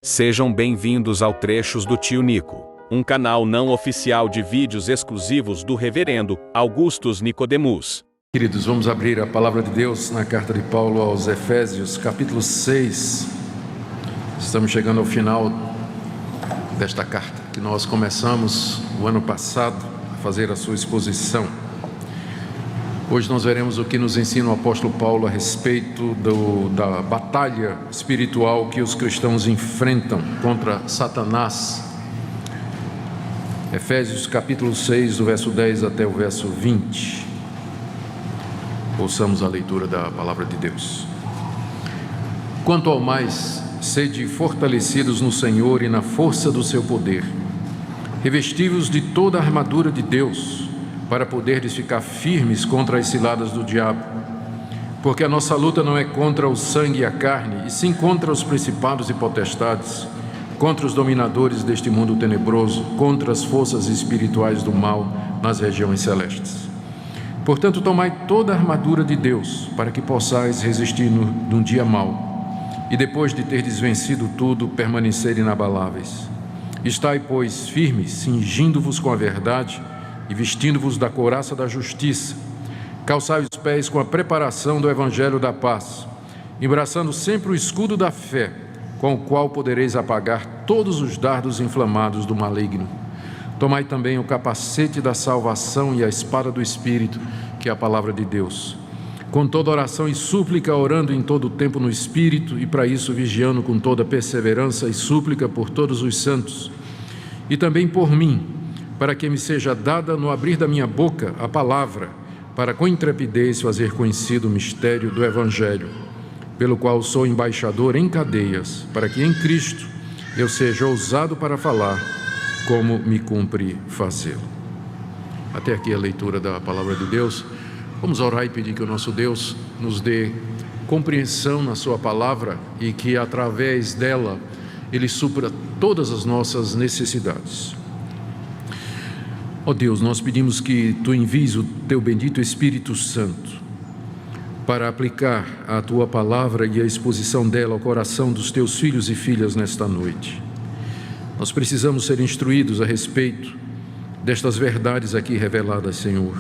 Sejam bem-vindos ao Trechos do Tio Nico, um canal não oficial de vídeos exclusivos do Reverendo Augustus Nicodemus. Queridos, vamos abrir a Palavra de Deus na carta de Paulo aos Efésios, capítulo 6. Estamos chegando ao final desta carta, que nós começamos o ano passado a fazer a sua exposição. Hoje nós veremos o que nos ensina o apóstolo Paulo a respeito da batalha espiritual que os cristãos enfrentam contra Satanás. Efésios capítulo 6, do verso 10 até o verso 20. Ouçamos a leitura da palavra de Deus. Quanto ao mais, sede fortalecidos no Senhor e na força do seu poder. Revesti-vos de toda a armadura de Deus, para poderdes ficar firmes contra as ciladas do diabo. Porque a nossa luta não é contra o sangue e a carne, e sim contra os principados e potestades, contra os dominadores deste mundo tenebroso, contra as forças espirituais do mal nas regiões celestes. Portanto, tomai toda a armadura de Deus, para que possais resistir num dia mau, e depois de terdes vencido tudo, permanecer inabaláveis. Estai, pois, firmes, cingindo-vos com a verdade, e vestindo-vos da couraça da justiça, calçai os pés com a preparação do evangelho da paz, embraçando sempre o escudo da fé, com o qual podereis apagar todos os dardos inflamados do maligno. Tomai também o capacete da salvação e a espada do Espírito, que é a palavra de Deus. Com toda oração e súplica, orando em todo o tempo no Espírito, e para isso vigiando com toda perseverança e súplica por todos os santos, e também por mim, para que me seja dada no abrir da minha boca a palavra, para com intrepidez fazer conhecido o mistério do Evangelho, pelo qual sou embaixador em cadeias, para que em Cristo eu seja ousado para falar, como me cumpre fazê-lo. Até aqui a leitura da palavra de Deus. Vamos orar e pedir que o nosso Deus nos dê compreensão na sua palavra e que através dela Ele supra todas as nossas necessidades. Ó Deus, nós pedimos que Tu envies o Teu bendito Espírito Santo para aplicar a Tua palavra e a exposição dela ao coração dos Teus filhos e filhas nesta noite. Nós precisamos ser instruídos a respeito destas verdades aqui reveladas, Senhor.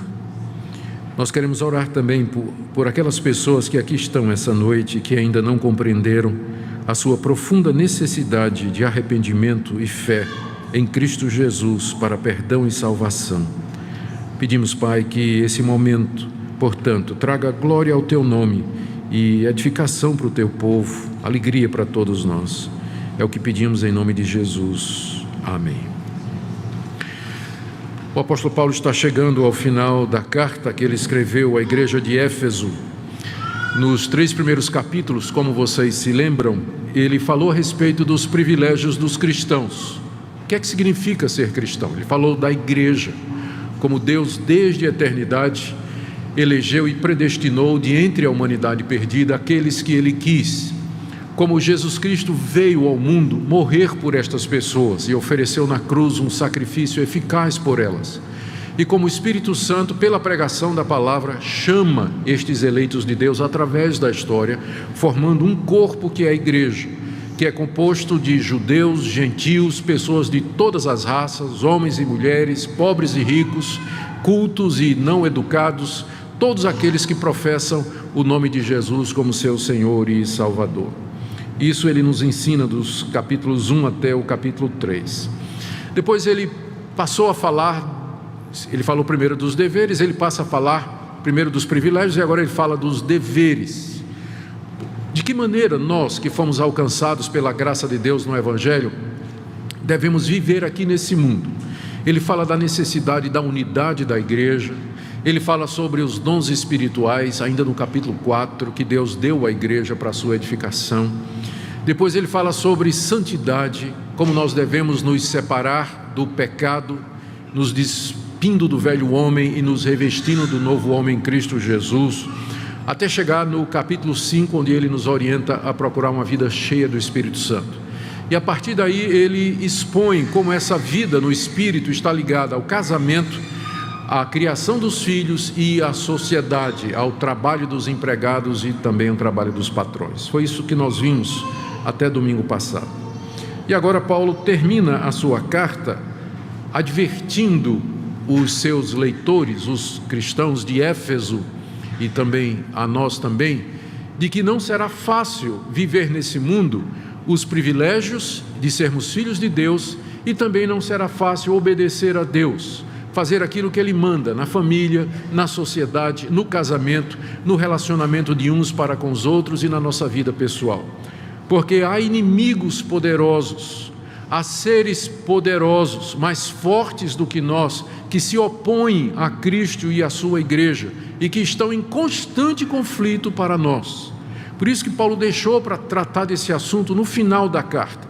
Nós queremos orar também por aquelas pessoas que aqui estão essa noite e que ainda não compreenderam a sua profunda necessidade de arrependimento e fé em Cristo Jesus para perdão e salvação. Pedimos, Pai, que esse momento, portanto, traga glória ao Teu nome e edificação para o Teu povo, alegria para todos nós. É o que pedimos em nome de Jesus. Amém. O apóstolo Paulo está chegando ao final da carta que ele escreveu à igreja de Éfeso. Nos 3 primeiros capítulos, como vocês se lembram, ele falou a respeito dos privilégios dos cristãos. O que é que significa ser cristão? Ele falou da igreja, como Deus desde a eternidade elegeu e predestinou de entre a humanidade perdida aqueles que Ele quis. Como Jesus Cristo veio ao mundo morrer por estas pessoas e ofereceu na cruz um sacrifício eficaz por elas. E como o Espírito Santo, pela pregação da palavra, chama estes eleitos de Deus através da história, formando um corpo que é a igreja, que é composto de judeus, gentios, pessoas de todas as raças, homens e mulheres, pobres e ricos, cultos e não educados, todos aqueles que professam o nome de Jesus como seu Senhor e Salvador. Isso ele nos ensina dos capítulos 1 até o capítulo 3. Depois ele passou a falar, ele falou primeiro dos deveres, ele passa a falar primeiro dos privilégios e agora ele fala dos deveres. De que maneira nós, que fomos alcançados pela graça de Deus no Evangelho, devemos viver aqui nesse mundo? Ele fala da necessidade da unidade da igreja, ele fala sobre os dons espirituais, ainda no capítulo 4, que Deus deu à igreja para a sua edificação. Depois ele fala sobre santidade, como nós devemos nos separar do pecado, nos despindo do velho homem e nos revestindo do novo homem em Cristo Jesus, até chegar no capítulo 5, onde ele nos orienta a procurar uma vida cheia do Espírito Santo. E a partir daí ele expõe como essa vida no Espírito está ligada ao casamento, à criação dos filhos e à sociedade, ao trabalho dos empregados e também ao trabalho dos patrões. Foi isso que nós vimos até domingo passado. E agora Paulo termina a sua carta advertindo os seus leitores, os cristãos de Éfeso e também a nós também, de que não será fácil viver nesse mundo os privilégios de sermos filhos de Deus, e também não será fácil obedecer a Deus, fazer aquilo que Ele manda na família, na sociedade, no casamento, no relacionamento de uns para com os outros e na nossa vida pessoal. Porque há inimigos poderosos, há seres poderosos, mais fortes do que nós, que se opõem a Cristo e à sua igreja e que estão em constante conflito para nós. Por isso que Paulo deixou para tratar desse assunto no final da carta,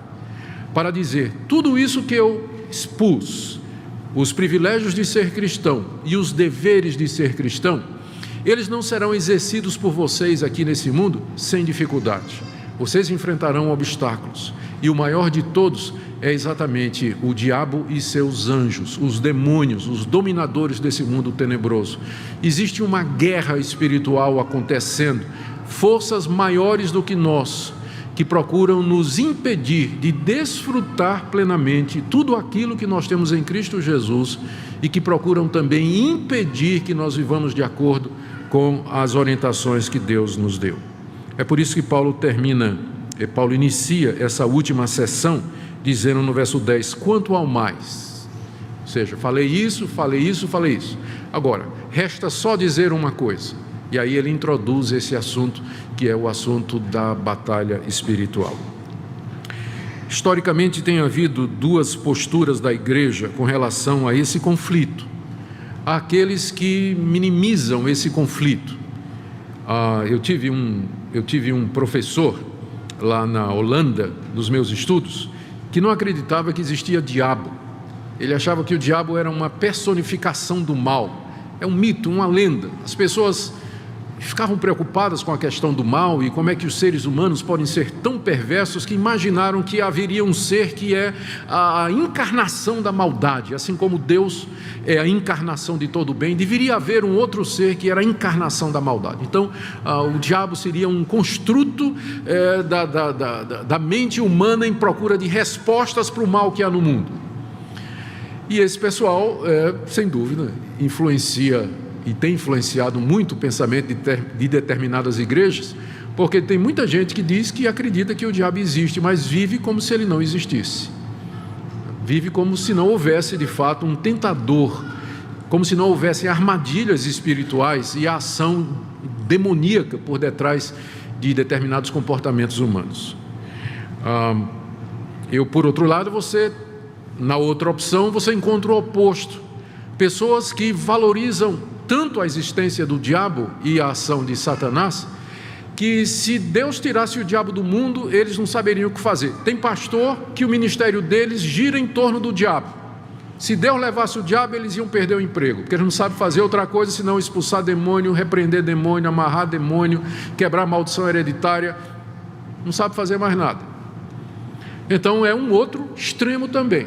para dizer: tudo isso que eu expus, os privilégios de ser cristão e os deveres de ser cristão, eles não serão exercidos por vocês aqui nesse mundo sem dificuldade. Vocês enfrentarão obstáculos, e o maior de todos é exatamente o diabo e seus anjos, os demônios, os dominadores desse mundo tenebroso. Existe uma guerra espiritual acontecendo, forças maiores do que nós, que procuram nos impedir de desfrutar plenamente tudo aquilo que nós temos em Cristo Jesus e que procuram também impedir que nós vivamos de acordo com as orientações que Deus nos deu. É por isso que Paulo inicia essa última sessão dizendo no verso 10, quanto ao mais. Ou seja, falei isso. Agora, resta só dizer uma coisa. E aí ele introduz esse assunto, que é o assunto da batalha espiritual. Historicamente tem havido duas posturas da igreja com relação a esse conflito. Há aqueles que minimizam esse conflito. Eu tive um professor lá na Holanda, nos meus estudos, que não acreditava que existia diabo. Ele achava que o diabo era uma personificação do mal. É um mito, uma lenda. As pessoas ficavam preocupadas com a questão do mal e como é que os seres humanos podem ser tão perversos que imaginaram que haveria um ser que é a encarnação da maldade, assim como Deus é a encarnação de todo o bem, deveria haver um outro ser que era a encarnação da maldade. Então, o diabo seria um construto da mente humana em procura de respostas para o mal que há no mundo. E esse pessoal, sem dúvida, influencia e tem influenciado muito o pensamento de determinadas igrejas, porque tem muita gente que diz que acredita que o diabo existe, mas vive como se ele não existisse. Vive como se não houvesse de fato um tentador, como se não houvessem armadilhas espirituais e a ação demoníaca por detrás de determinados comportamentos humanos. Por outro lado, na outra opção, você encontra o oposto. Pessoas que valorizam tanto a existência do diabo e a ação de Satanás, que se Deus tirasse o diabo do mundo, eles não saberiam o que fazer. Tem pastor que o ministério deles gira em torno do diabo. Se Deus levasse o diabo, eles iam perder o emprego, porque eles não sabem fazer outra coisa senão expulsar demônio, repreender demônio, amarrar demônio, quebrar maldição hereditária. Não sabe fazer mais nada. Então é um outro extremo também.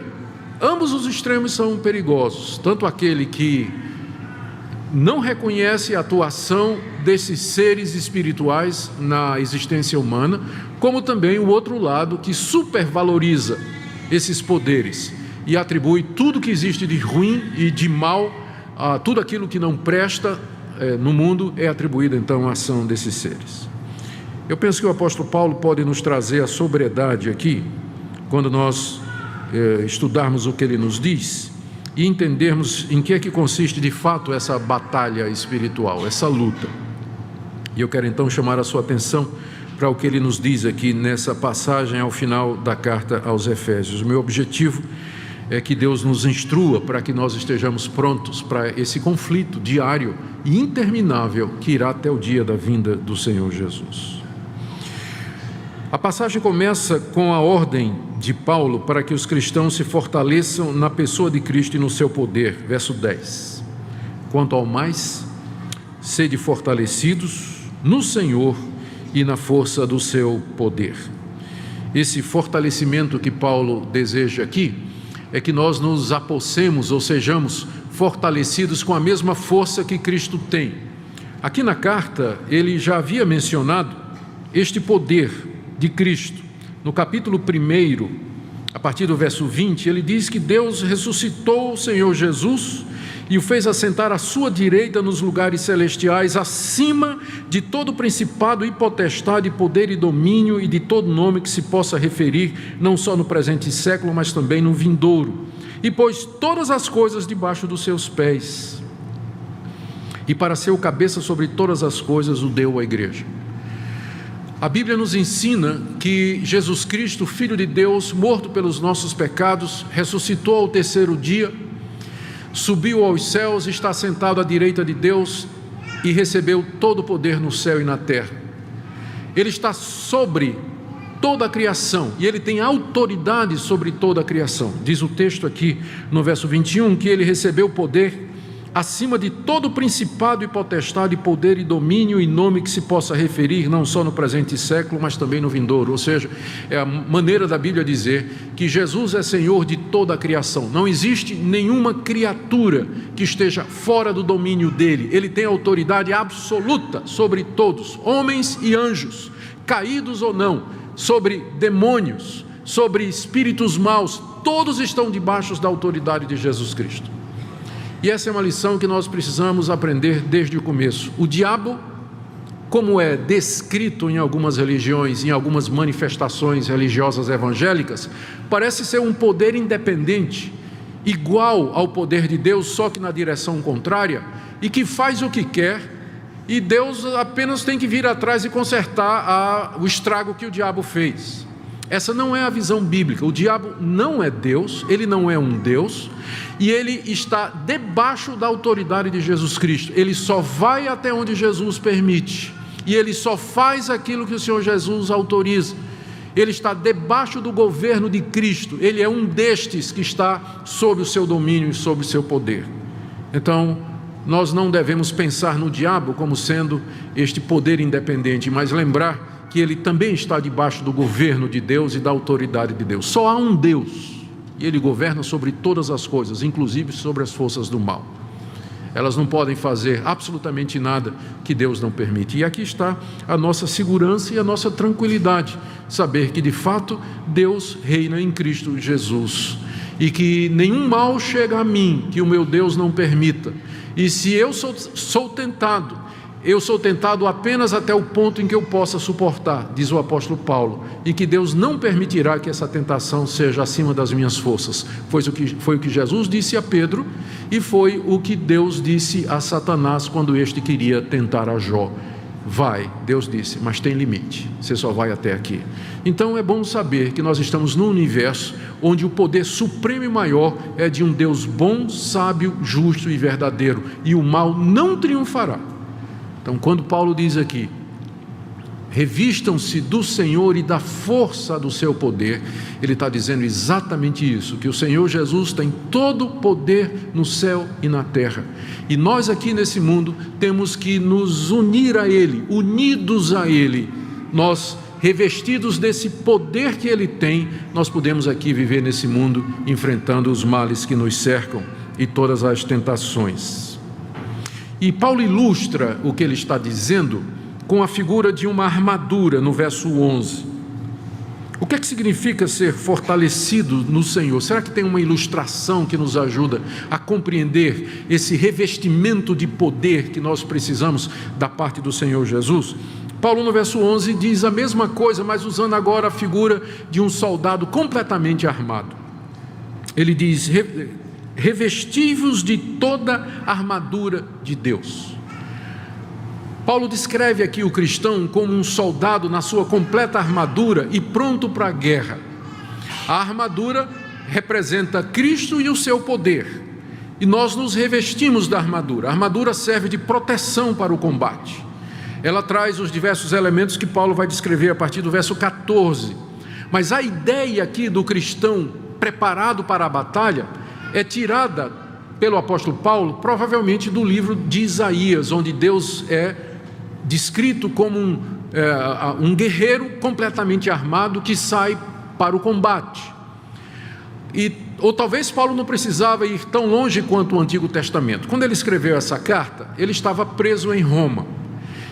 Ambos os extremos são perigosos, tanto aquele que não reconhece a atuação desses seres espirituais na existência humana, como também o outro lado que supervaloriza esses poderes e atribui tudo que existe de ruim e de mal, a tudo aquilo que não presta no mundo é atribuído então à ação desses seres. Eu penso que o apóstolo Paulo pode nos trazer a sobriedade aqui, quando nós estudarmos o que ele nos diz e entendermos em que é que consiste de fato essa batalha espiritual, essa luta. E eu quero então chamar a sua atenção para o que ele nos diz aqui nessa passagem ao final da carta aos Efésios. O meu objetivo é que Deus nos instrua para que nós estejamos prontos para esse conflito diário e interminável que irá até o dia da vinda do Senhor Jesus. A passagem começa com a ordem de Paulo para que os cristãos se fortaleçam na pessoa de Cristo e no seu poder. Verso 10. Quanto ao mais, sede fortalecidos no Senhor e na força do seu poder. Esse fortalecimento que Paulo deseja aqui é que nós nos apossemos ou sejamos fortalecidos com a mesma força que Cristo tem. Aqui na carta ele já havia mencionado este poder de Cristo. No capítulo 1 a partir do verso 20, ele diz que Deus ressuscitou o Senhor Jesus e o fez assentar à sua direita nos lugares celestiais, acima de todo principado e potestade, poder e domínio e de todo nome que se possa referir, não só no presente século, mas também no vindouro. E pôs todas as coisas debaixo dos seus pés. E para ser o cabeça sobre todas as coisas, o deu à igreja. A Bíblia nos ensina que Jesus Cristo, Filho de Deus, morto pelos nossos pecados, ressuscitou ao terceiro dia, subiu aos céus, está sentado à direita de Deus e recebeu todo o poder no céu e na terra. Ele está sobre toda a criação e ele tem autoridade sobre toda a criação. Diz o texto aqui no verso 21 que ele recebeu poder acima de todo principado e potestade, poder e domínio e nome que se possa referir, não só no presente século, mas também no vindouro. Ou seja, é a maneira da Bíblia dizer que Jesus é Senhor de toda a criação. Não existe nenhuma criatura que esteja fora do domínio dele. Ele tem autoridade absoluta sobre todos, homens e anjos, caídos ou não, sobre demônios, sobre espíritos maus, todos estão debaixo da autoridade de Jesus Cristo. E essa é uma lição que nós precisamos aprender desde o começo. O diabo, como é descrito em algumas religiões, em algumas manifestações religiosas evangélicas, parece ser um poder independente, igual ao poder de Deus, só que na direção contrária, e que faz o que quer, e Deus apenas tem que vir atrás e consertar o estrago que o diabo fez. Essa não é a visão bíblica. O diabo não é Deus, ele não é um Deus, e ele está debaixo da autoridade de Jesus Cristo. Ele só vai até onde Jesus permite, e ele só faz aquilo que o Senhor Jesus autoriza. Ele está debaixo do governo de Cristo, ele é um destes que está sob o seu domínio e sob o seu poder. Então, nós não devemos pensar no diabo como sendo este poder independente, mas lembrar que ele também está debaixo do governo de Deus e da autoridade de Deus. Só há um Deus, e ele governa sobre todas as coisas, inclusive sobre as forças do mal. Elas não podem fazer absolutamente nada que Deus não permite. E aqui está a nossa segurança e a nossa tranquilidade, saber que de fato Deus reina em Cristo Jesus, e que nenhum mal chega a mim que o meu Deus não permita. E se eu sou tentado, eu sou tentado apenas até o ponto em que eu possa suportar, diz o apóstolo Paulo, e que Deus não permitirá que essa tentação seja acima das minhas forças. Foi o que Jesus disse a Pedro, e foi o que Deus disse a Satanás quando este queria tentar a Jó. Vai, Deus disse, mas tem limite, você só vai até aqui. Então é bom saber que nós estamos num universo onde o poder supremo e maior é de um Deus bom, sábio, justo e verdadeiro, e o mal não triunfará. Então, quando Paulo diz aqui, revistam-se do Senhor e da força do seu poder, ele está dizendo exatamente isso, que o Senhor Jesus tem todo o poder no céu e na terra. E nós aqui nesse mundo temos que nos unir a Ele, unidos a Ele. Nós, revestidos desse poder que Ele tem, nós podemos aqui viver nesse mundo, enfrentando os males que nos cercam e todas as tentações. E Paulo ilustra o que ele está dizendo com a figura de uma armadura no verso 11. O que é que significa ser fortalecido no Senhor? Será que tem uma ilustração que nos ajuda a compreender esse revestimento de poder que nós precisamos da parte do Senhor Jesus? Paulo no verso 11 diz a mesma coisa, mas usando agora a figura de um soldado completamente armado. Ele diz: revesti-vos de toda a armadura de Deus. Paulo descreve aqui o cristão como um soldado na sua completa armadura e pronto para a guerra. A armadura representa Cristo e o seu poder, e nós nos revestimos da armadura. A armadura serve de proteção para o combate. Ela traz os diversos elementos que Paulo vai descrever a partir do verso 14. Mas a ideia aqui do cristão preparado para a batalha é tirada pelo apóstolo Paulo, provavelmente do livro de Isaías, onde Deus é descrito como um guerreiro completamente armado que sai para o combate. Ou talvez Paulo não precisava ir tão longe quanto o Antigo Testamento. Quando ele escreveu essa carta, ele estava preso em Roma.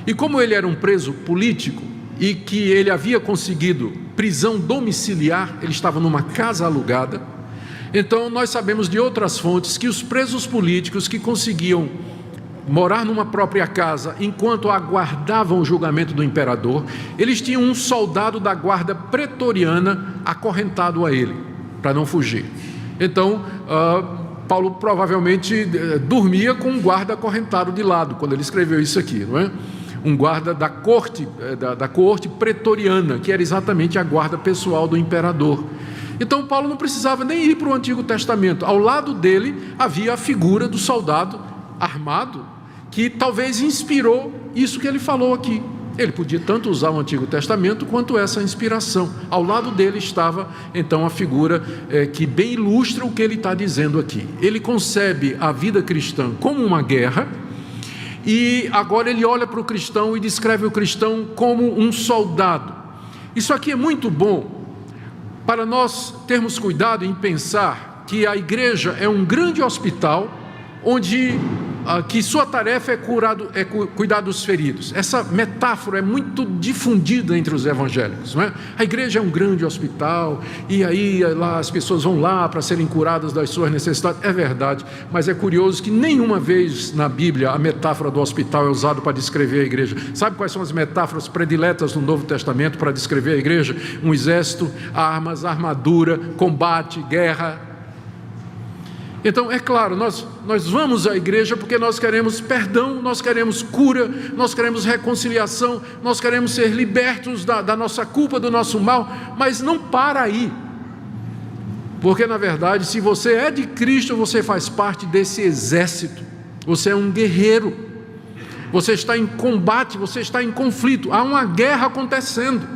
E como ele era um preso político, e que ele havia conseguido prisão domiciliar, ele estava numa casa alugada. Então nós sabemos de outras fontes que os presos políticos que conseguiam morar numa própria casa enquanto aguardavam o julgamento do imperador, eles tinham um soldado da guarda pretoriana acorrentado a ele, para não fugir. Então Paulo provavelmente dormia com um guarda acorrentado de lado, quando ele escreveu isso aqui, não é? Um guarda da corte pretoriana, que era exatamente a guarda pessoal do imperador. Então Paulo não precisava nem ir para o Antigo Testamento. Ao lado dele havia a figura do soldado armado, que talvez inspirou isso que ele falou aqui. Ele podia tanto usar o Antigo Testamento quanto essa inspiração. Ao lado dele estava então a figura que bem ilustra o que ele está dizendo aqui. Ele concebe a vida cristã como uma guerra, e agora ele olha para o cristão e descreve o cristão como um soldado. Isso aqui é muito bom para nós termos cuidado em pensar que a igreja é um grande hospital onde que sua tarefa é cuidar dos feridos. Essa metáfora é muito difundida entre os evangélicos, não é? A igreja é um grande hospital e aí lá as pessoas vão lá para serem curadas das suas necessidades. É verdade, mas é curioso que nenhuma vez na Bíblia a metáfora do hospital é usada para descrever a igreja. Sabe quais são as metáforas prediletas no Novo Testamento para descrever a igreja? Um exército, armas, armadura, combate, guerra. Então, é claro, nós vamos à igreja porque nós queremos perdão, nós queremos cura, nós queremos reconciliação, nós queremos ser libertos da nossa culpa, do nosso mal, mas não para aí. Porque, na verdade, se você é de Cristo, você faz parte desse exército, você é um guerreiro, você está em combate, você está em conflito, há uma guerra acontecendo.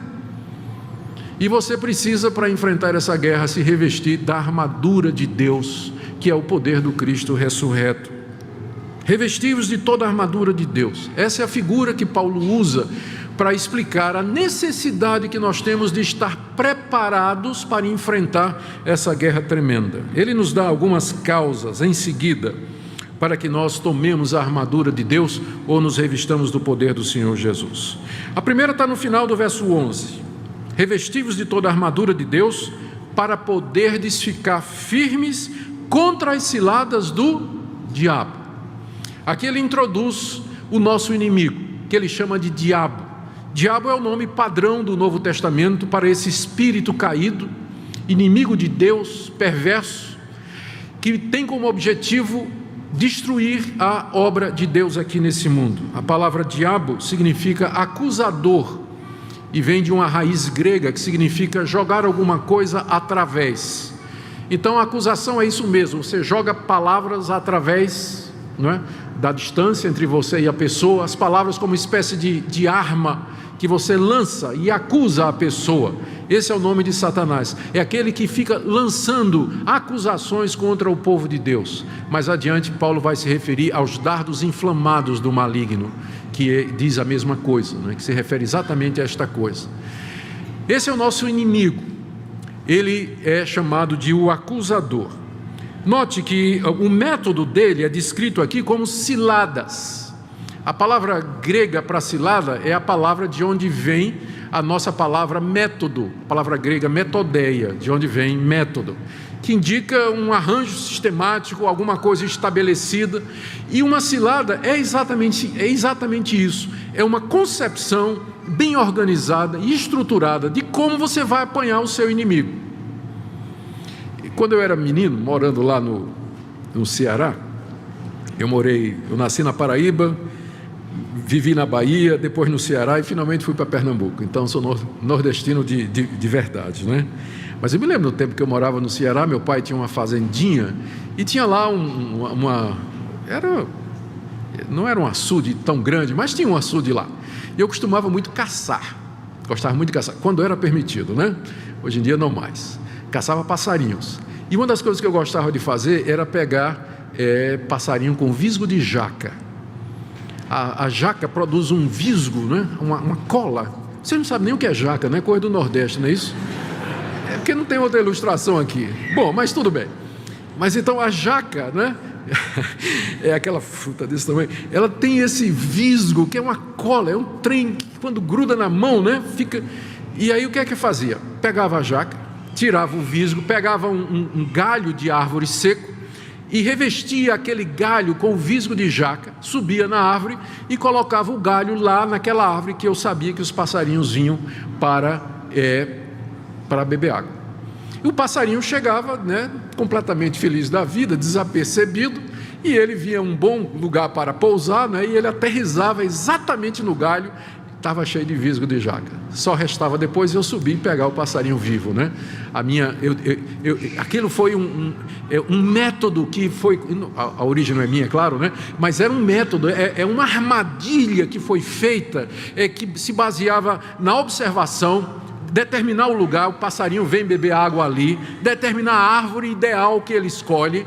E você precisa, para enfrentar essa guerra, se revestir da armadura de Deus, que é o poder do Cristo ressurreto. Revestivos de toda a armadura de Deus. Essa é a figura que Paulo usa para explicar a necessidade que nós temos de estar preparados para enfrentar essa guerra tremenda. Ele nos dá algumas causas em seguida para que nós tomemos a armadura de Deus ou nos revistamos do poder do Senhor Jesus. A primeira está no final do verso 11. Revestivos de toda a armadura de Deus para poderdes ficar firmes contra as ciladas do diabo. Aqui ele introduz o nosso inimigo, que ele chama de diabo. Diabo é o nome padrão do Novo Testamento para esse espírito caído, inimigo de Deus, perverso, que tem como objetivo destruir a obra de Deus aqui nesse mundo. A palavra diabo significa acusador e vem de uma raiz grega que significa jogar alguma coisa através. Então a acusação é isso mesmo, você joga palavras através, não é, da distância entre você e a pessoa, as palavras como uma espécie de arma que você lança e acusa a pessoa. Esse é o nome de Satanás, é aquele que fica lançando acusações contra o povo de Deus. Mais adiante Paulo vai se referir aos dardos inflamados do maligno, que diz a mesma coisa, não é? Que se refere exatamente a esta coisa. Esse é o nosso inimigo. Ele é chamado de o acusador. Note que o método dele é descrito aqui como ciladas. A palavra grega para cilada é a palavra de onde vem a nossa palavra método, a palavra grega metodeia, de onde vem método, que indica um arranjo sistemático, alguma coisa estabelecida. E uma cilada é exatamente isso, é uma concepção bem organizada e estruturada de como você vai apanhar o seu inimigo. E quando eu era menino, morando lá no Ceará, eu nasci na Paraíba, vivi na Bahia, depois no Ceará e finalmente fui para Pernambuco. Então sou nordestino de verdade, né? Mas eu me lembro do tempo que eu morava no Ceará, meu pai tinha uma fazendinha e tinha lá não era um açude tão grande, mas tinha um açude lá. E eu costumava muito caçar, gostava muito de caçar, quando era permitido, né? Hoje em dia não mais. Caçava passarinhos. E uma das coisas que eu gostava de fazer era pegar passarinho com visgo de jaca. A jaca produz um visgo, né? Uma cola. Você não sabe nem o que é jaca, né? Coisa do Nordeste, não é isso? É porque não tem outra ilustração aqui. Bom, mas tudo bem. Mas então a jaca, né? É aquela fruta desse tamanho, ela tem esse visgo, que é uma cola, é um trem que quando gruda na mão, né? Fica. E aí o que é que fazia? Pegava a jaca, tirava o visgo, pegava um galho de árvore seco e revestia aquele galho com o visgo de jaca, subia na árvore e colocava o galho lá naquela árvore que eu sabia que os passarinhos vinham para beber água. E o passarinho chegava, né, completamente feliz da vida, desapercebido, e ele via um bom lugar para pousar, né, e ele aterrissava exatamente no galho. Estava cheio de visgo de jaca. Só restava depois eu subir e pegar o passarinho vivo, né? Aquilo foi um método que foi, a origem não é minha, claro, né? Mas era um método, uma armadilha que foi feita, que se baseava na observação, determinar o lugar, o passarinho vem beber água ali, determinar a árvore ideal que ele escolhe,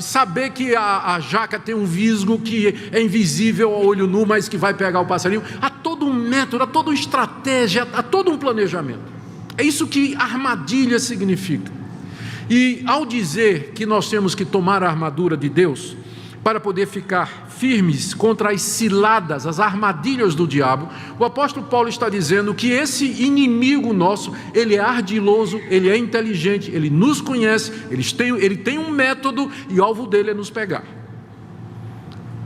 saber que a jaca tem um visgo que é invisível ao olho nu, mas que vai pegar o passarinho. Há todo um método, há toda uma estratégia, há todo um planejamento. É isso que armadilha significa. E ao dizer que nós temos que tomar a armadura de Deus para poder ficar firmes contra as ciladas, as armadilhas do diabo, o apóstolo Paulo está dizendo que esse inimigo nosso, ele é ardiloso, ele é inteligente, ele nos conhece, ele tem um método, e o alvo dele é nos pegar.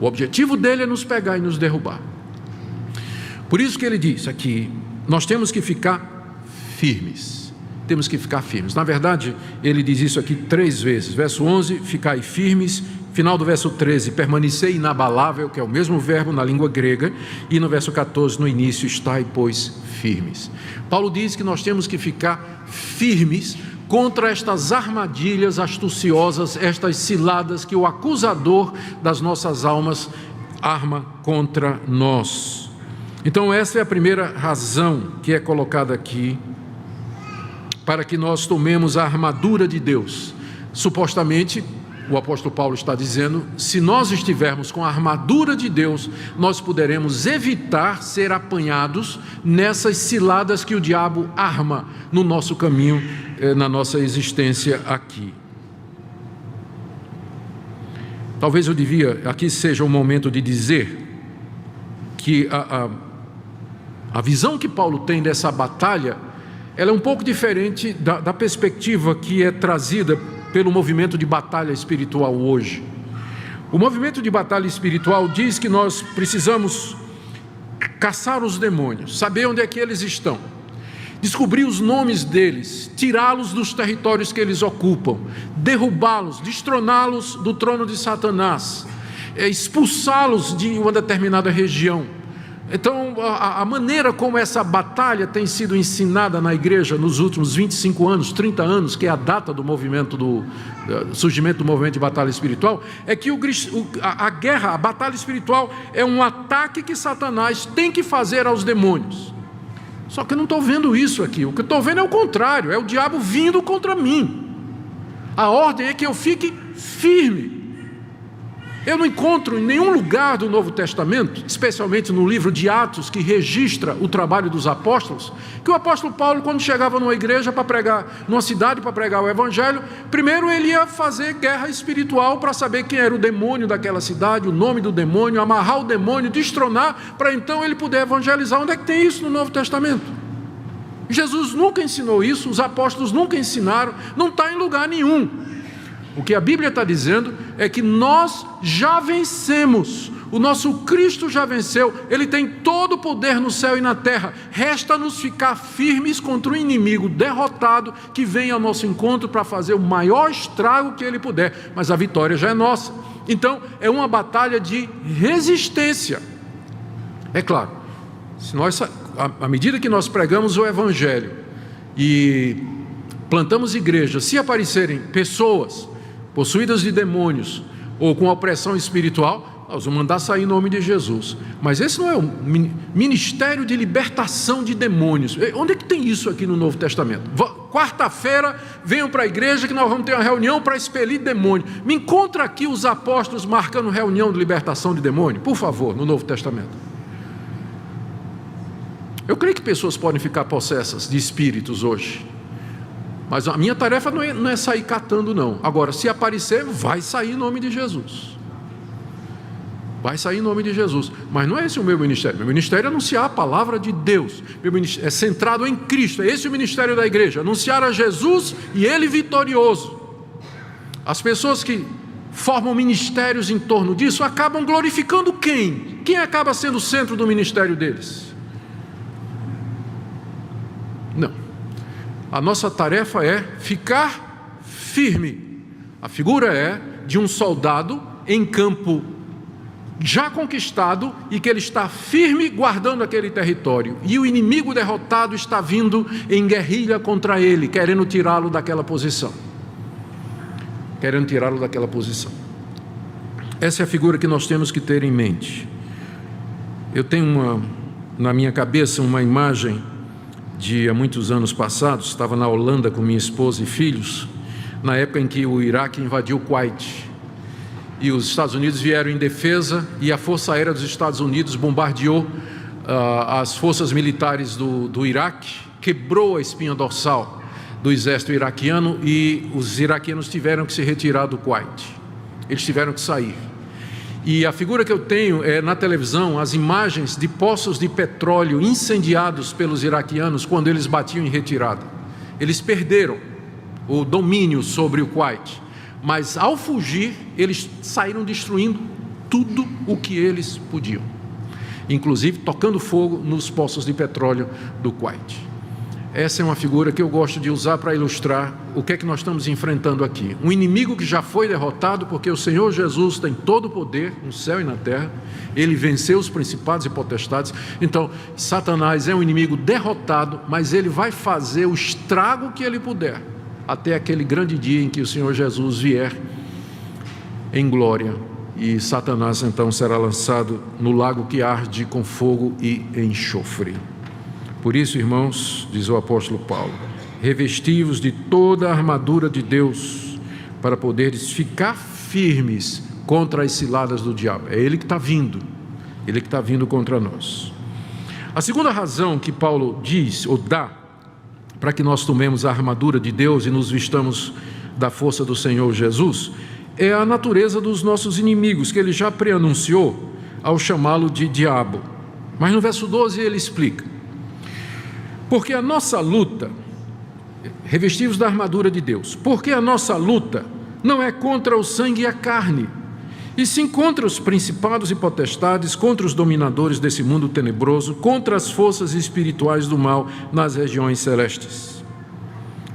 O objetivo dele é nos pegar e nos derrubar. Por isso que ele diz aqui, nós temos que ficar firmes. Temos que ficar firmes. Na verdade, ele diz isso aqui 3 vezes. Verso 11, ficai firmes. Final do verso 13, permanecer inabalável, que é o mesmo verbo na língua grega. E no verso 14, no início, estai, pois, firmes. Paulo diz que nós temos que ficar firmes contra estas armadilhas astuciosas, estas ciladas que o acusador das nossas almas arma contra nós. Então essa é a primeira razão que é colocada aqui, para que nós tomemos a armadura de Deus. Supostamente, o apóstolo Paulo está dizendo, se nós estivermos com a armadura de Deus, nós poderemos evitar ser apanhados nessas ciladas que o diabo arma no nosso caminho, na nossa existência aqui. Talvez eu devia, aqui seja o momento de dizer que a visão que Paulo tem dessa batalha, ela é um pouco diferente da perspectiva que é trazida pelo movimento de batalha espiritual hoje. O movimento de batalha espiritual diz que nós precisamos caçar os demônios, saber onde é que eles estão, descobrir os nomes deles, tirá-los dos territórios que eles ocupam, derrubá-los, destroná-los do trono de Satanás, expulsá-los de uma determinada região. Então, a maneira como essa batalha tem sido ensinada na igreja nos últimos 25 anos, 30 anos, que é a data do movimento do surgimento do movimento de batalha espiritual, é que a guerra, a batalha espiritual é um ataque que Satanás tem que fazer aos demônios. Só que eu não estou vendo isso aqui, o que eu estou vendo é o contrário, é o diabo vindo contra mim. A ordem é que eu fique firme. Eu não encontro em nenhum lugar do Novo Testamento, especialmente no livro de Atos, que registra o trabalho dos apóstolos, que o apóstolo Paulo, quando chegava numa igreja para pregar, numa cidade para pregar o evangelho, primeiro ele ia fazer guerra espiritual para saber quem era o demônio daquela cidade, o nome do demônio, amarrar o demônio, destronar, para então ele poder evangelizar. Onde é que tem isso no Novo Testamento? Jesus nunca ensinou isso, os apóstolos nunca ensinaram, não está em lugar nenhum. O que a Bíblia está dizendo é que nós já vencemos, o nosso Cristo já venceu, Ele tem todo o poder no céu e na terra, resta-nos ficar firmes contra o inimigo derrotado que vem ao nosso encontro para fazer o maior estrago que ele puder, mas a vitória já é nossa. Então é uma batalha de resistência. É claro, se nós, à medida que nós pregamos o Evangelho e plantamos igrejas, se aparecerem pessoas possuídas de demônios ou com opressão espiritual, nós vamos mandar sair em nome de Jesus. Mas esse não é um ministério de libertação de demônios. Onde é que tem isso aqui no Novo Testamento? Quarta-feira venham para a igreja que nós vamos ter uma reunião para expelir demônio. Me encontra aqui os apóstolos marcando reunião de libertação de demônio, por favor, no Novo Testamento. Eu creio que pessoas podem ficar possessas de espíritos hoje. Mas a minha tarefa não é sair catando, não. Agora, se aparecer, vai sair em nome de Jesus. Vai sair em nome de Jesus. Mas não é esse o meu ministério. Meu ministério é anunciar a palavra de Deus. Meu ministério é centrado em Cristo. É esse o ministério da igreja. Anunciar a Jesus e Ele vitorioso. As pessoas que formam ministérios em torno disso acabam glorificando quem? Quem acaba sendo o centro do ministério deles? Não. A nossa tarefa é ficar firme. A figura é de um soldado em campo já conquistado e que ele está firme guardando aquele território. E o inimigo derrotado está vindo em guerrilha contra ele, querendo tirá-lo daquela posição. Essa é a figura que nós temos que ter em mente. Eu tenho na minha cabeça uma imagem de há muitos anos passados. Estava na Holanda com minha esposa e filhos, na época em que o Iraque invadiu o Kuwait. E os Estados Unidos vieram em defesa e a Força Aérea dos Estados Unidos bombardeou as forças militares do Iraque, quebrou a espinha dorsal do exército iraquiano e os iraquianos tiveram que se retirar do Kuwait. Eles tiveram que sair. E a figura que eu tenho é na televisão as imagens de poços de petróleo incendiados pelos iraquianos quando eles batiam em retirada. Eles perderam o domínio sobre o Kuwait. Mas ao fugir, eles saíram destruindo tudo o que eles podiam, inclusive tocando fogo nos poços de petróleo do Kuwait. Essa é uma figura que eu gosto de usar para ilustrar o que é que nós estamos enfrentando aqui. Um inimigo que já foi derrotado, porque o Senhor Jesus tem todo o poder no céu e na terra. Ele venceu os principados e potestades. Então, Satanás é um inimigo derrotado, mas ele vai fazer o estrago que ele puder, até aquele grande dia em que o Senhor Jesus vier em glória e Satanás então será lançado no lago que arde com fogo e enxofre. Por isso, irmãos, diz o apóstolo Paulo, revesti-vos de toda a armadura de Deus para poderes ficar firmes contra as ciladas do diabo. É ele que está vindo, ele que está vindo contra nós. A segunda razão que Paulo diz ou dá para que nós tomemos a armadura de Deus e nos vistamos da força do Senhor Jesus, é a natureza dos nossos inimigos, que ele já preanunciou ao chamá-lo de diabo. Mas no verso 12 ele explica: porque a nossa luta, revestivos da armadura de Deus, porque a nossa luta não é contra o sangue e a carne, e sim contra os principados e potestades, contra os dominadores desse mundo tenebroso, contra as forças espirituais do mal nas regiões celestes.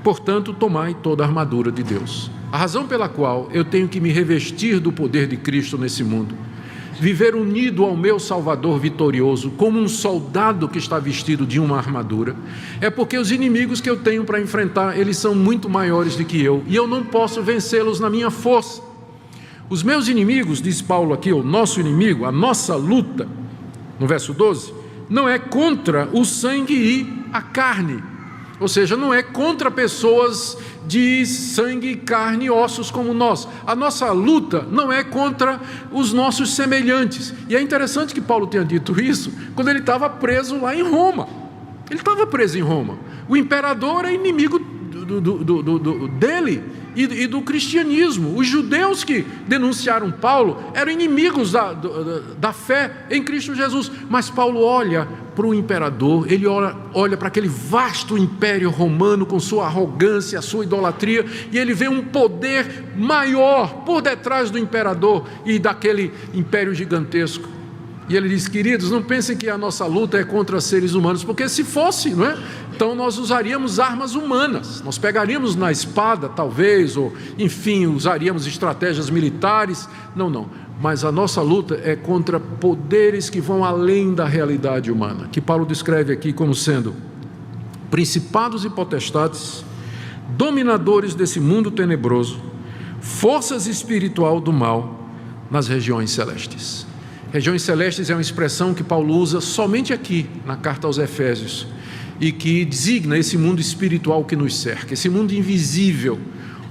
Portanto, tomai toda a armadura de Deus. A razão pela qual eu tenho que me revestir do poder de Cristo nesse mundo, viver unido ao meu Salvador vitorioso, como um soldado que está vestido de uma armadura, é porque os inimigos que eu tenho para enfrentar, eles são muito maiores do que eu, e eu não posso vencê-los na minha força. Os meus inimigos, diz Paulo aqui, o nosso inimigo, a nossa luta, no verso 12, não é contra o sangue e a carne, ou seja, não é contra pessoas de sangue, carne e ossos como nós. A nossa luta não é contra os nossos semelhantes. E é interessante que Paulo tenha dito isso quando ele estava preso lá em Roma. Ele estava preso em Roma. O imperador é inimigo dele e do cristianismo. Os judeus que denunciaram Paulo eram inimigos da fé em Cristo Jesus. Mas Paulo olha para o imperador, ele olha para aquele vasto império romano com sua arrogância, sua idolatria, e ele vê um poder maior por detrás do imperador e daquele império gigantesco. E ele diz: queridos, não pensem que a nossa luta é contra seres humanos, porque se fosse, não é? Então nós usaríamos armas humanas, nós pegaríamos na espada talvez, ou enfim, usaríamos estratégias militares. Não. Mas a nossa luta é contra poderes que vão além da realidade humana, que Paulo descreve aqui como sendo principados e potestades, dominadores desse mundo tenebroso, forças espiritual do mal nas regiões celestes. Regiões celestes é uma expressão que Paulo usa somente aqui na carta aos Efésios e que designa esse mundo espiritual que nos cerca, esse mundo invisível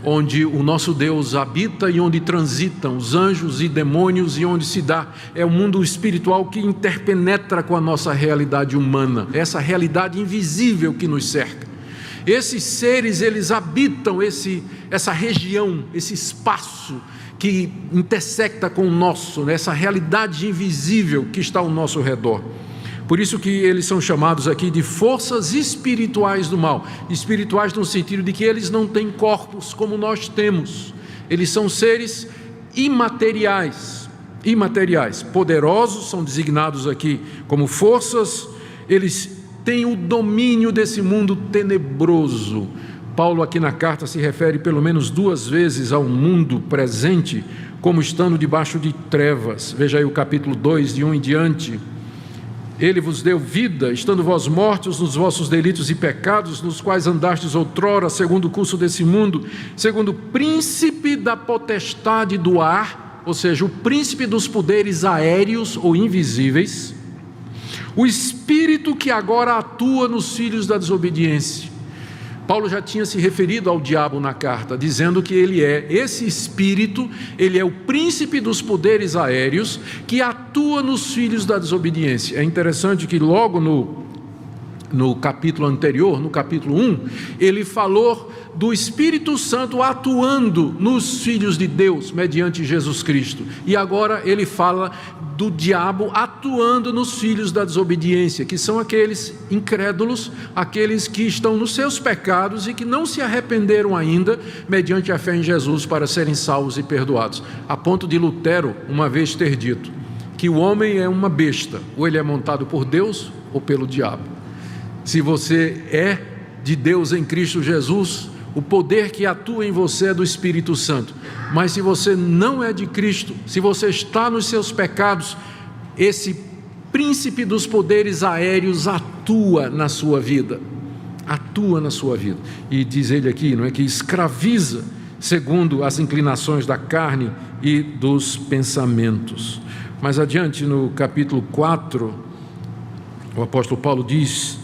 onde o nosso Deus habita e onde transitam os anjos e demônios e onde se dá, é o mundo espiritual que interpenetra com a nossa realidade humana, essa realidade invisível que nos cerca. Esses seres, eles habitam essa região, esse espaço que intersecta com o nosso, né? Essa realidade invisível que está ao nosso redor. Por isso que eles são chamados aqui de forças espirituais do mal. Espirituais no sentido de que eles não têm corpos como nós temos. Eles são seres imateriais, poderosos, são designados aqui como forças. Eles têm o domínio desse mundo tenebroso. Paulo aqui na carta se refere pelo menos 2 vezes ao mundo presente como estando debaixo de trevas. Veja aí o capítulo 2, de 1 em diante. Ele vos deu vida, estando vós mortos nos vossos delitos e pecados, nos quais andastes outrora, segundo o curso desse mundo, segundo o príncipe da potestade do ar, ou seja, o príncipe dos poderes aéreos ou invisíveis, o espírito que agora atua nos filhos da desobediência. Paulo já tinha se referido ao diabo na carta, dizendo que ele é esse espírito, ele é o príncipe dos poderes aéreos que atua nos filhos da desobediência. É interessante que logo no capítulo anterior, no capítulo 1, ele falou do Espírito Santo atuando nos filhos de Deus, mediante Jesus Cristo. E agora ele fala do diabo atuando nos filhos da desobediência, que são aqueles incrédulos, aqueles que estão nos seus pecados e que não se arrependeram ainda, mediante a fé em Jesus, para serem salvos e perdoados. A ponto de Lutero uma vez ter dito que o homem é uma besta, ou ele é montado por Deus ou pelo diabo. Se você é de Deus em Cristo Jesus, o poder que atua em você é do Espírito Santo. Mas se você não é de Cristo, se você está nos seus pecados, esse príncipe dos poderes aéreos atua na sua vida. Atua na sua vida. E diz ele aqui, não é, que escraviza segundo as inclinações da carne e dos pensamentos. Mais adiante, no capítulo 4, o apóstolo Paulo diz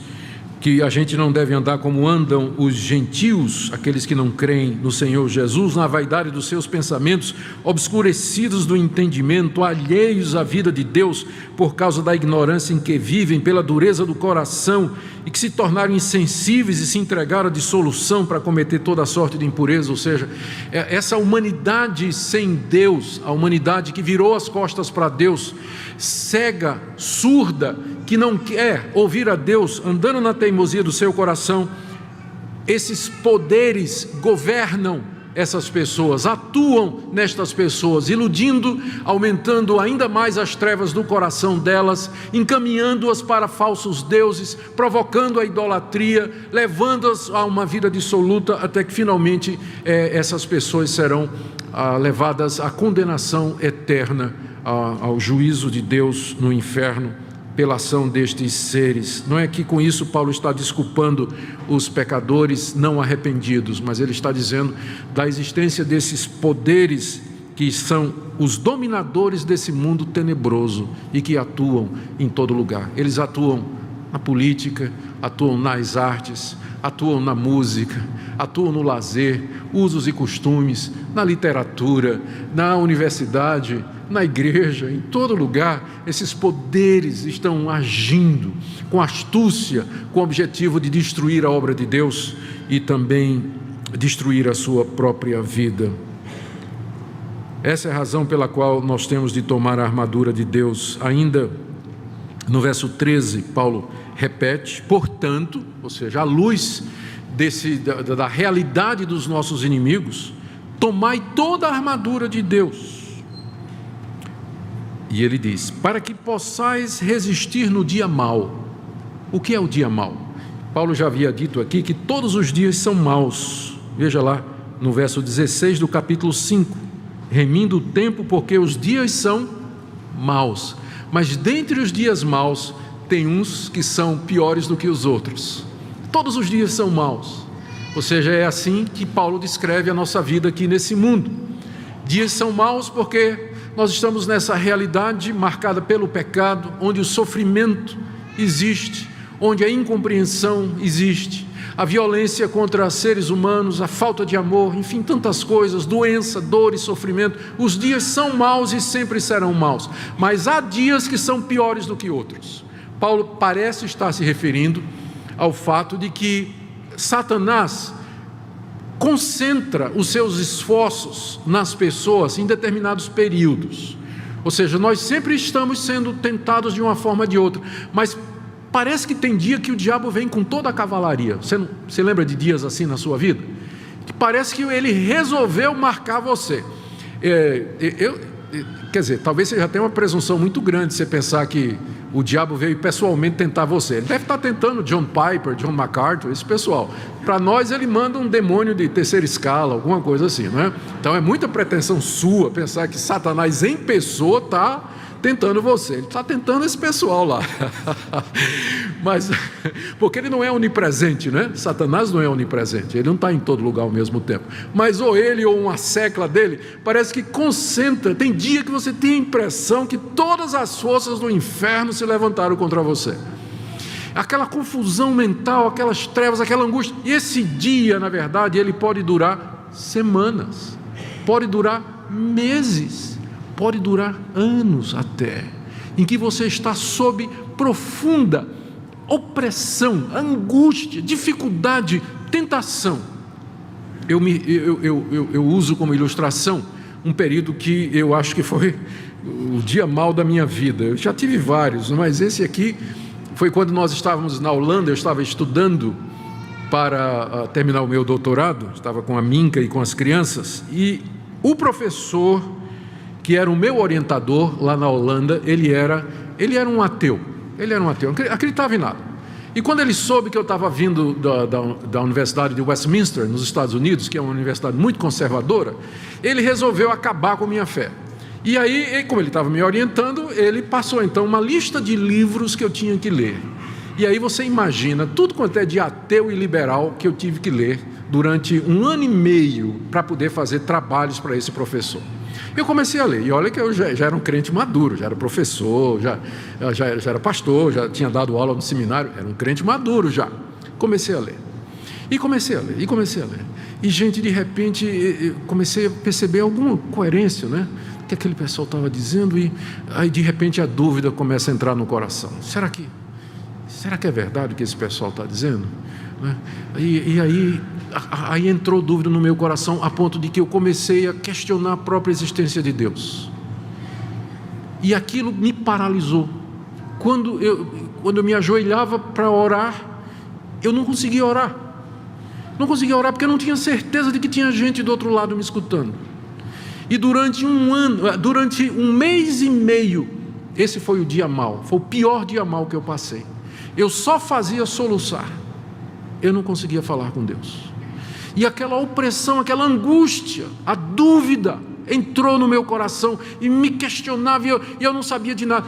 que a gente não deve andar como andam os gentios, aqueles que não creem no Senhor Jesus, na vaidade dos seus pensamentos, obscurecidos do entendimento, alheios à vida de Deus, por causa da ignorância em que vivem, pela dureza do coração, e que se tornaram insensíveis e se entregaram à dissolução para cometer toda a sorte de impureza. Ou seja, essa humanidade sem Deus, a humanidade que virou as costas para Deus, cega, surda, que não quer ouvir a Deus, andando na teimosia do seu coração, esses poderes governam essas pessoas, atuam nestas pessoas, iludindo, aumentando ainda mais as trevas do coração delas, encaminhando-as para falsos deuses, provocando a idolatria, levando-as a uma vida dissoluta, até que finalmente essas pessoas serão levadas à condenação eterna, ao juízo de Deus no inferno, pela ação destes seres. Não é que com isso Paulo está desculpando os pecadores não arrependidos, mas ele está dizendo da existência desses poderes que são os dominadores desse mundo tenebroso e que atuam em todo lugar. Eles atuam na política, atuam nas artes, atuam na música, atuam no lazer, usos e costumes, na literatura, na universidade, na igreja, em todo lugar. Esses poderes estão agindo com astúcia, com o objetivo de destruir a obra de Deus e também destruir a sua própria vida. Essa é a razão pela qual nós temos de tomar a armadura de Deus. Ainda no verso 13, Paulo repete, portanto, ou seja, à luz da realidade dos nossos inimigos, tomai toda a armadura de Deus. E ele diz, para que possais resistir no dia mau. O que é o dia mau? Paulo já havia dito aqui que todos os dias são maus. Veja lá no verso 16 do capítulo 5, remindo o tempo porque os dias são maus. Mas dentre os dias maus, tem uns que são piores do que os outros. Todos os dias são maus. Ou seja, é assim que Paulo descreve a nossa vida aqui nesse mundo. Dias são maus porque nós estamos nessa realidade marcada pelo pecado, onde o sofrimento existe, onde a incompreensão existe, a violência contra seres humanos, a falta de amor, enfim, tantas coisas, doença, dor e sofrimento. Os dias são maus e sempre serão maus, mas há dias que são piores do que outros. Paulo parece estar se referindo ao fato de que Satanás concentra os seus esforços nas pessoas em determinados períodos. Ou seja, nós sempre estamos sendo tentados de uma forma ou de outra, mas parece que tem dia que o diabo vem com toda a cavalaria. Você lembra de dias assim na sua vida? Que parece que ele resolveu marcar você. Quer dizer, talvez você já tenha uma presunção muito grande você pensar que o diabo veio pessoalmente tentar você. Ele deve estar tentando John Piper, John MacArthur, esse pessoal. Para nós ele manda um demônio de terceira escala, alguma coisa assim, não é? Então é muita pretensão sua pensar que Satanás em pessoa está tentando você. Ele está tentando esse pessoal lá. Mas, porque ele não é onipresente, né? Satanás não é onipresente, ele não está em todo lugar ao mesmo tempo. Mas ou ele ou uma secla dele, parece que concentra. Tem dia que você tem a impressão que todas as forças do inferno se levantaram contra você. Aquela confusão mental, aquelas trevas, aquela angústia. E esse dia, na verdade, ele pode durar semanas, pode durar meses, pode durar anos até, em que você está sob profunda opressão, angústia, dificuldade, tentação. Eu uso como ilustração um período que eu acho que foi o dia mau da minha vida. Eu já tive vários, mas esse aqui foi quando nós estávamos na Holanda. Eu estava estudando para terminar o meu doutorado, estava com a Minka e com as crianças, e o professor que era o meu orientador lá na Holanda, ele era um ateu. Ele era um ateu, não acreditava em nada. E quando ele soube que eu estava vindo da Universidade de Westminster, nos Estados Unidos, que é uma universidade muito conservadora, ele resolveu acabar com a minha fé. E aí, como ele estava me orientando, ele passou então uma lista de livros que eu tinha que ler. E aí você imagina tudo quanto é de ateu e liberal que eu tive que ler durante 1 ano e meio para poder fazer trabalhos para esse professor. Eu comecei a ler, e olha que eu já era um crente maduro, já era professor, já era pastor, já tinha dado aula no seminário, era um crente maduro já. Comecei a ler, e comecei a ler. E, gente, de repente, eu comecei a perceber alguma coerência, né? O que aquele pessoal estava dizendo, e aí, de repente, a dúvida começa a entrar no coração. Será que é verdade o que esse pessoal está dizendo? E aí entrou dúvida no meu coração, a ponto de que eu comecei a questionar a própria existência de Deus. E aquilo me paralisou. Quando eu me ajoelhava para orar, eu não conseguia orar. Não conseguia orar porque eu não tinha certeza de que tinha gente do outro lado me escutando. E durante 1 mês e meio, esse foi o dia mau, foi o pior dia mau que eu passei. Eu só fazia soluçar. Eu não conseguia falar com Deus. E aquela opressão, aquela angústia, a dúvida entrou no meu coração e me questionava, e eu não sabia de nada.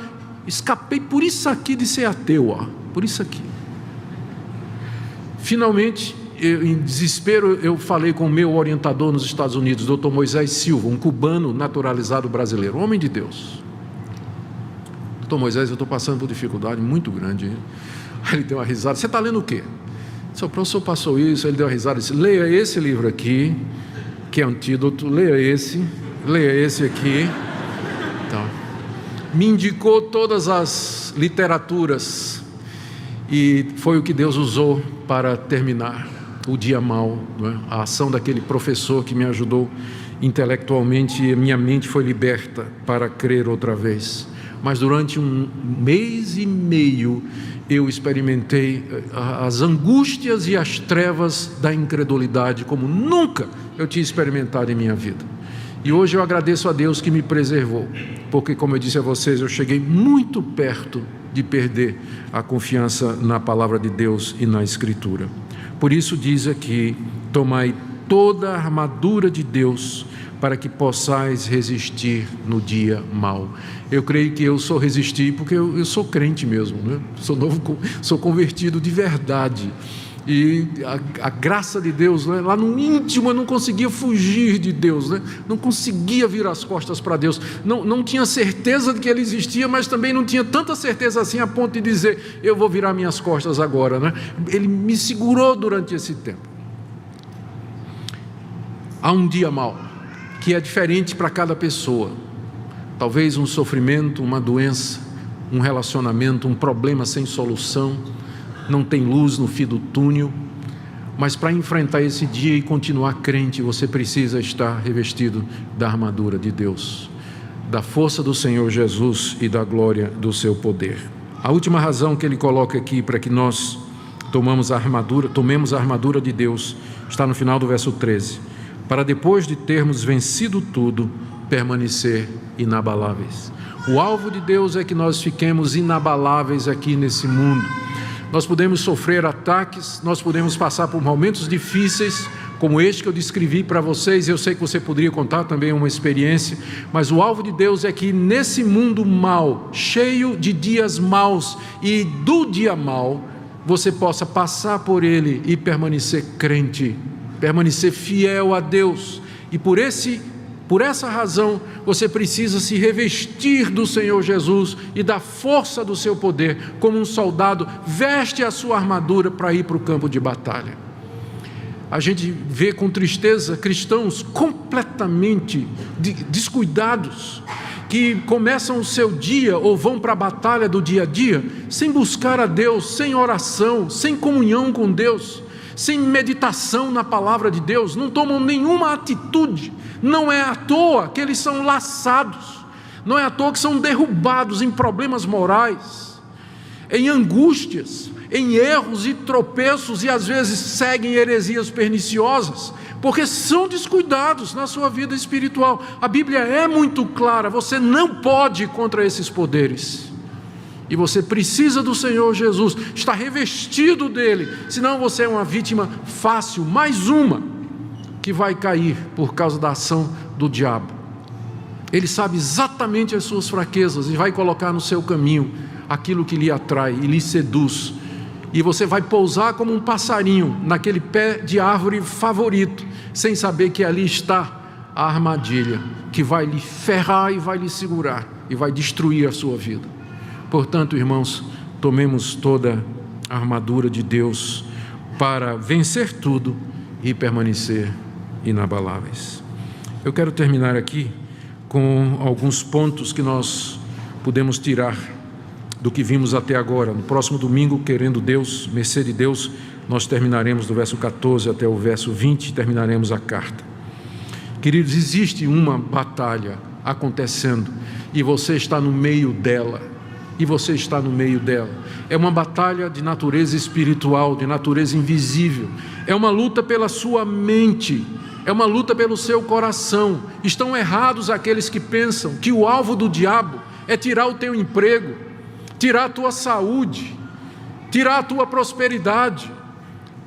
Escapei por isso aqui de ser ateu, por isso aqui. Finalmente, em desespero, eu falei com o meu orientador nos Estados Unidos, Dr. Moisés Silva, um cubano naturalizado brasileiro, um homem de Deus. Dr. Moisés, eu estou passando por dificuldade muito grande. Aí ele deu uma risada. Você está lendo o quê? O professor passou isso, ele deu uma risada e disse: leia esse livro aqui, que é antídoto, leia esse aqui. Então, me indicou todas as literaturas, e foi o que Deus usou para terminar o dia mau, não é? A ação daquele professor que me ajudou intelectualmente, e minha mente foi liberta para crer outra vez. Mas durante 1 mês e meio, eu experimentei as angústias e as trevas da incredulidade como nunca eu tinha experimentado em minha vida. E hoje eu agradeço a Deus que me preservou, porque, como eu disse a vocês, eu cheguei muito perto de perder a confiança na palavra de Deus e na Escritura. Por isso diz aqui: tomai toda a armadura de Deus, para que possais resistir no dia mau. Eu creio que eu só resisti porque eu sou crente mesmo, né? Sou convertido de verdade. E a graça de Deus, né? Lá no íntimo eu não conseguia fugir de Deus, né? Não conseguia virar as costas para Deus. Não tinha certeza de que Ele existia, mas também não tinha tanta certeza assim a ponto de dizer: eu vou virar minhas costas agora, né? Ele me segurou durante esse tempo. Há um dia mau que é diferente para cada pessoa. Talvez um sofrimento, uma doença, um relacionamento, um problema sem solução, não tem luz no fim do túnel, Mas para enfrentar esse dia e continuar crente, você precisa estar revestido da armadura de Deus, da força do Senhor Jesus e da glória do seu poder. A última razão que ele coloca aqui para que nós tomemos a armadura de Deus está no final do verso 13. Para depois de termos vencido tudo, permanecer inabaláveis. O alvo de Deus é que nós fiquemos inabaláveis aqui nesse mundo. Nós podemos sofrer ataques, nós podemos passar por momentos difíceis, como este que eu descrevi para vocês. Eu sei que você poderia contar também uma experiência, mas o alvo de Deus é que nesse mundo mau, cheio de dias maus e do dia mau, você possa passar por ele e permanecer crente, permanecer fiel a Deus. E por essa razão, você precisa se revestir do Senhor Jesus e da força do seu poder. Como um soldado veste a sua armadura para ir para o campo de batalha. A gente vê com tristeza cristãos completamente descuidados, que começam o seu dia ou vão para a batalha do dia a dia sem buscar a Deus, sem oração, sem comunhão com Deus, sem meditação na palavra de Deus, não tomam nenhuma atitude. Não é à toa que eles são laçados, não é à toa que são derrubados em problemas morais, em angústias, em erros e tropeços, e às vezes seguem heresias perniciosas, porque são descuidados na sua vida espiritual. A Bíblia é muito clara, você não pode ir contra esses poderes, e você precisa do Senhor Jesus, está revestido dele, senão você é uma vítima fácil, mais uma, que vai cair por causa da ação do diabo. Ele sabe exatamente as suas fraquezas e vai colocar no seu caminho aquilo que lhe atrai e lhe seduz, e você vai pousar como um passarinho naquele pé de árvore favorito, sem saber que ali está a armadilha que vai lhe ferrar e vai lhe segurar e vai destruir a sua vida. Portanto, irmãos, tomemos toda a armadura de Deus para vencer tudo e permanecer inabaláveis. Eu quero terminar aqui com alguns pontos que nós podemos tirar do que vimos até agora. No próximo domingo, querendo Deus, mercê de Deus, nós terminaremos do verso 14 até o verso 20 e terminaremos a carta. Queridos, existe uma batalha acontecendo e você está no meio dela. É uma batalha de natureza espiritual, de natureza invisível. É uma luta pela sua mente, é uma luta pelo seu coração. Estão errados aqueles que pensam que o alvo do diabo é tirar o teu emprego, tirar a tua saúde, tirar a tua prosperidade.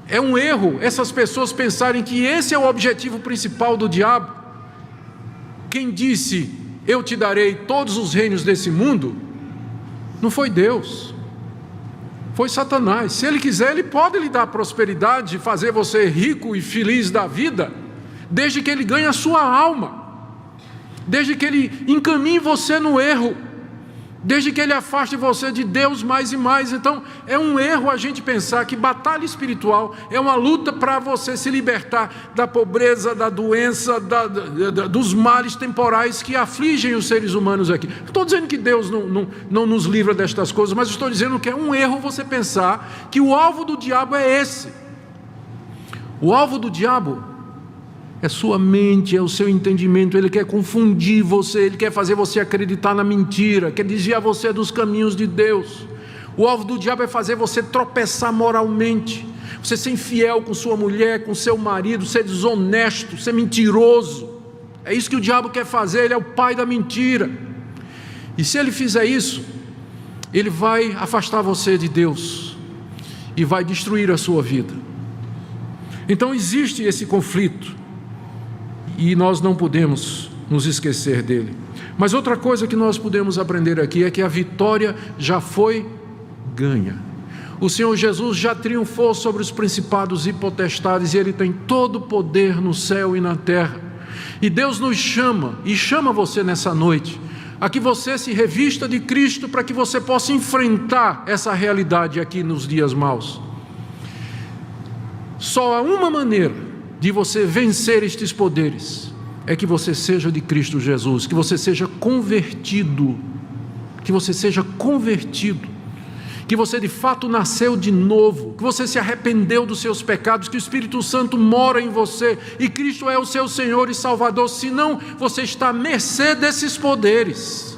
É um erro essas pessoas pensarem que esse é o objetivo principal do diabo. Quem disse, eu te darei todos os reinos desse mundo, não foi Deus, foi Satanás. Se ele quiser, ele pode lhe dar prosperidade, fazer você rico e feliz da vida, desde que ele ganhe a sua alma, desde que ele encaminhe você no erro, desde que ele afaste você de Deus mais e mais. Então é um erro a gente pensar que batalha espiritual é uma luta para você se libertar da pobreza, da doença, dos males temporais que afligem os seres humanos aqui. Estou dizendo que Deus não nos livra destas coisas, mas estou dizendo que é um erro você pensar que o alvo do diabo é esse. O alvo do diabo é sua mente, é o seu entendimento. Ele quer confundir você, ele quer fazer você acreditar na mentira, quer desviar você dos caminhos de Deus. O alvo do diabo é fazer você tropeçar moralmente, você ser infiel com sua mulher, com seu marido, ser desonesto, ser mentiroso. É isso que o diabo quer fazer, ele é o pai da mentira. E se ele fizer isso, ele vai afastar você de Deus e vai destruir a sua vida. Então existe esse conflito, e nós não podemos nos esquecer dele. Mas outra coisa que nós podemos aprender aqui é que a vitória já foi ganha. O Senhor Jesus já triunfou sobre os principados e potestades, e Ele tem todo o poder no céu e na terra. E Deus nos chama, e chama você nessa noite, a que você se revista de Cristo, para que você possa enfrentar essa realidade aqui nos dias maus. Só há uma maneira de você vencer estes poderes, é que você seja de Cristo Jesus, que você seja convertido, que você de fato nasceu de novo, que você se arrependeu dos seus pecados, que o Espírito Santo mora em você e Cristo é o seu Senhor e Salvador, senão você está à mercê desses poderes.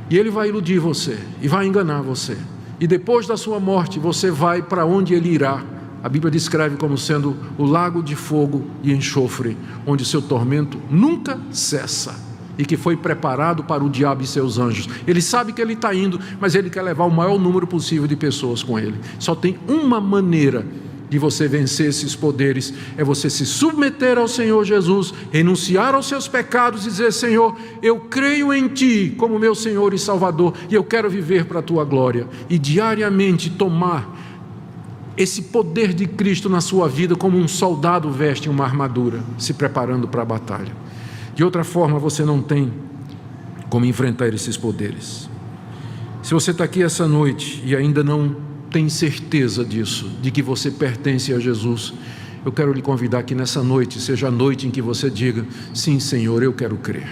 E ele vai iludir você e vai enganar você. E depois da sua morte você vai para onde ele irá. A Bíblia descreve como sendo o lago de fogo e enxofre, onde o seu tormento nunca cessa e que foi preparado para o diabo e seus anjos. Ele sabe que ele está indo, mas ele quer levar o maior número possível de pessoas com ele. Só tem uma maneira de você vencer esses poderes, é você se submeter ao Senhor Jesus, renunciar aos seus pecados e dizer: Senhor, eu creio em Ti como meu Senhor e Salvador, e eu quero viver para a Tua glória, e diariamente tomar esse poder de Cristo na sua vida como um soldado veste uma armadura, se preparando para a batalha. De outra forma, você não tem como enfrentar esses poderes. Se você está aqui essa noite e ainda não tem certeza disso, de que você pertence a Jesus, eu quero lhe convidar que nessa noite seja a noite em que você diga: sim, Senhor, eu quero crer.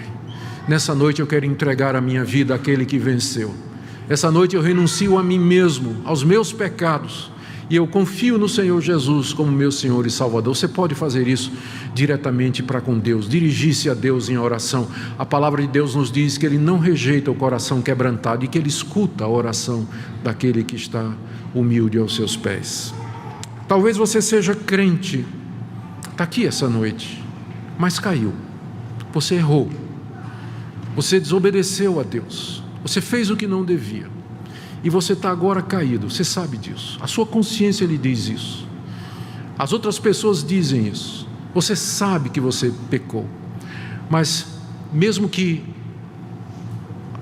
Nessa noite eu quero entregar a minha vida àquele que venceu. Essa noite eu renuncio a mim mesmo, aos meus pecados, e eu confio no Senhor Jesus como meu Senhor e Salvador. Você pode fazer isso diretamente para com Deus, dirigir-se a Deus em oração. A palavra de Deus nos diz que Ele não rejeita o coração quebrantado e que Ele escuta a oração daquele que está humilde aos seus pés. Talvez você seja crente, está aqui essa noite, mas caiu, você errou, você desobedeceu a Deus, você fez o que não devia. E você está agora caído, você sabe disso, a sua consciência lhe diz isso, as outras pessoas dizem isso, você sabe que você pecou, mas mesmo que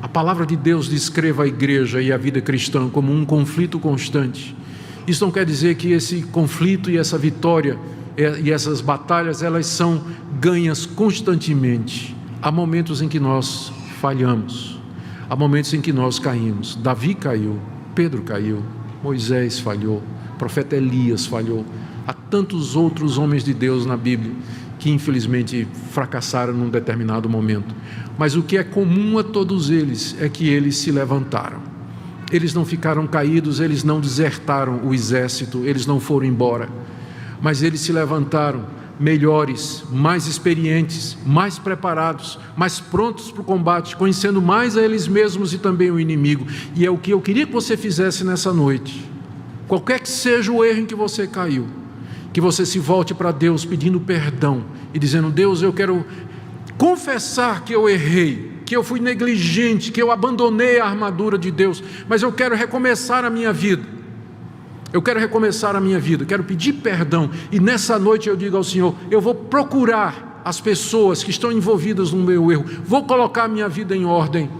a palavra de Deus descreva a igreja e a vida cristã como um conflito constante, isso não quer dizer que esse conflito e essa vitória e essas batalhas, elas são ganhas constantemente. Há momentos em que nós falhamos, há momentos em que nós caímos. Davi caiu, Pedro caiu, Moisés falhou, o profeta Elias falhou. Há tantos outros homens de Deus na Bíblia que infelizmente fracassaram num determinado momento. Mas o que é comum a todos eles é que eles se levantaram. Eles não ficaram caídos, eles não desertaram o exército, eles não foram embora. Mas eles se levantaram melhores, mais experientes, mais preparados, mais prontos para o combate, conhecendo mais a eles mesmos e também o inimigo. E é o que eu queria que você fizesse nessa noite. Qualquer que seja o erro em que você caiu, que você se volte para Deus pedindo perdão e dizendo: Deus, eu quero confessar que eu errei, que eu fui negligente, que eu abandonei a armadura de Deus, mas eu quero recomeçar a minha vida. Eu quero recomeçar a minha vida, quero pedir perdão. E nessa noite eu digo ao Senhor: eu vou procurar as pessoas que estão envolvidas no meu erro, vou colocar a minha vida em ordem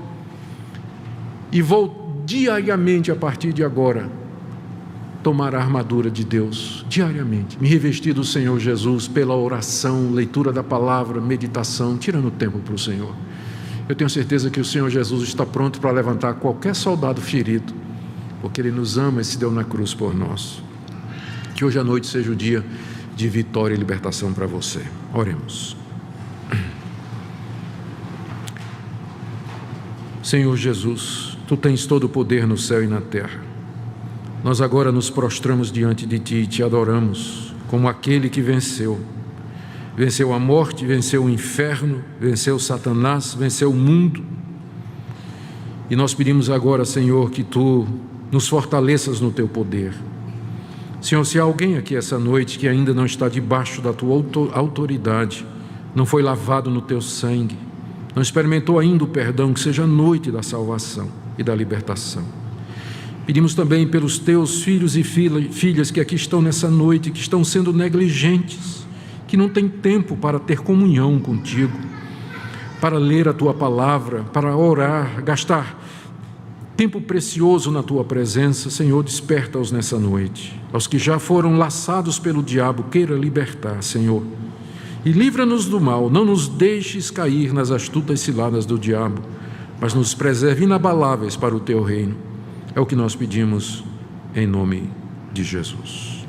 e vou diariamente, a partir de agora, tomar a armadura de Deus, diariamente, me revestir do Senhor Jesus pela oração, leitura da palavra, meditação, tirando tempo para o Senhor. Eu tenho certeza que o Senhor Jesus está pronto para levantar qualquer soldado ferido, porque Ele nos ama e se deu na cruz por nós. Que hoje à noite seja o dia de vitória e libertação para você. Oremos. Senhor Jesus, Tu tens todo o poder no céu e na terra. Nós agora nos prostramos diante de Ti e Te adoramos como aquele que venceu. Venceu a morte, venceu o inferno, venceu Satanás, venceu o mundo. E nós pedimos agora, Senhor, que Tu nos fortaleças no Teu poder. Senhor, se há alguém aqui essa noite que ainda não está debaixo da Tua autoridade, não foi lavado no Teu sangue, não experimentou ainda o perdão, que seja a noite da salvação e da libertação. Pedimos também pelos Teus filhos e filhas que aqui estão nessa noite, que estão sendo negligentes, que não têm tempo para ter comunhão contigo, para ler a Tua palavra, para orar, gastar tempo precioso na Tua presença. Senhor, desperta-os nessa noite. Aos que já foram laçados pelo diabo, queira libertar, Senhor. E livra-nos do mal, não nos deixes cair nas astutas ciladas do diabo, mas nos preserve inabaláveis para o Teu reino. É o que nós pedimos em nome de Jesus.